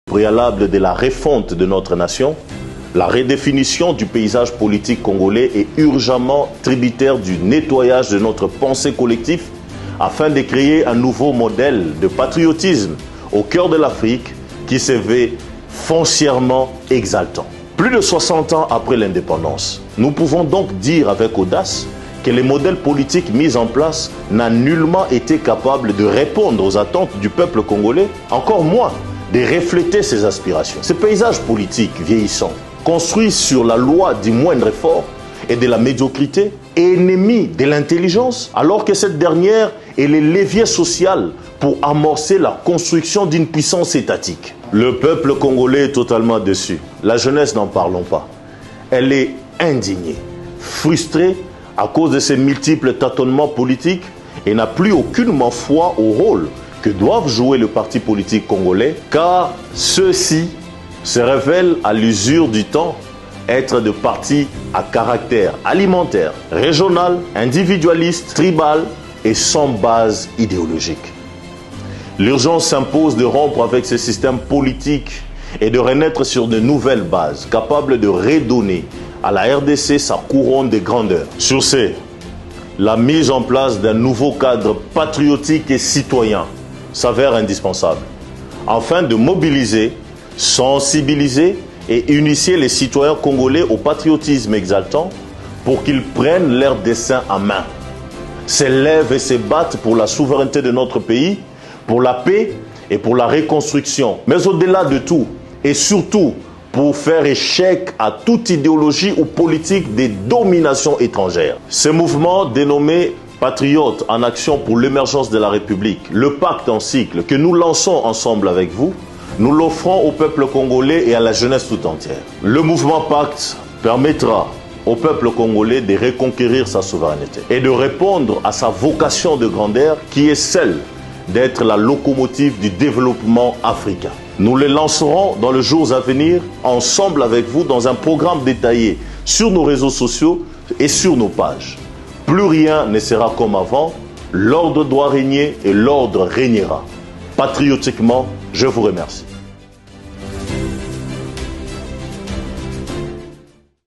préalable de la refonte de notre nation, la redéfinition du paysage politique congolais est urgemment tributaire du nettoyage de notre pensée collective afin de créer un nouveau modèle de patriotisme au cœur de l'Afrique qui se veut foncièrement exaltant. Plus de 60 ans après l'indépendance, nous pouvons donc dire avec audace que le modèle politique mis en place n'a nullement été capable de répondre aux attentes du peuple congolais, encore moins de refléter ses aspirations. Ce paysage politique vieillissant, construit sur la loi du moindre effort et de la médiocrité, est ennemi de l'intelligence, alors que cette dernière est le levier social pour amorcer la construction d'une puissance étatique. Le peuple congolais est totalement déçu. La jeunesse, n'en parlons pas. Elle est indignée, frustrée à cause de ces multiples tâtonnements politiques et n'a plus aucunement foi au rôle que doivent jouer le parti politique congolais, car ceux-ci se révèlent à l'usure du temps être de partis à caractère alimentaire, régional, individualiste, tribal et sans base idéologique. L'urgence s'impose de rompre avec ce système politique et de renaître sur de nouvelles bases, capables de redonner à la RDC sa couronne de grandeur. Sur ce, la mise en place d'un nouveau cadre patriotique et citoyen s'avère indispensable, afin de mobiliser, sensibiliser et initier les citoyens congolais au patriotisme exaltant pour qu'ils prennent leur destin en main, s'élèvent et se battent pour la souveraineté de notre pays, pour la paix et pour la reconstruction. Mais au-delà de tout, et surtout pour faire échec à toute idéologie ou politique de domination étrangère. Ce mouvement dénommé Patriotes en action pour l'émergence de la République, le pacte en cycle que nous lançons ensemble avec vous, nous l'offrons au peuple congolais et à la jeunesse tout entière. Le mouvement Pacte permettra au peuple congolais de reconquérir sa souveraineté et de répondre à sa vocation de grandeur qui est celle d'être la locomotive du développement africain. Nous les lancerons dans les jours à venir ensemble avec vous dans un programme détaillé sur nos réseaux sociaux et sur nos pages. Plus rien ne sera comme avant, l'ordre doit régner et l'ordre régnera. Patriotiquement, je vous remercie.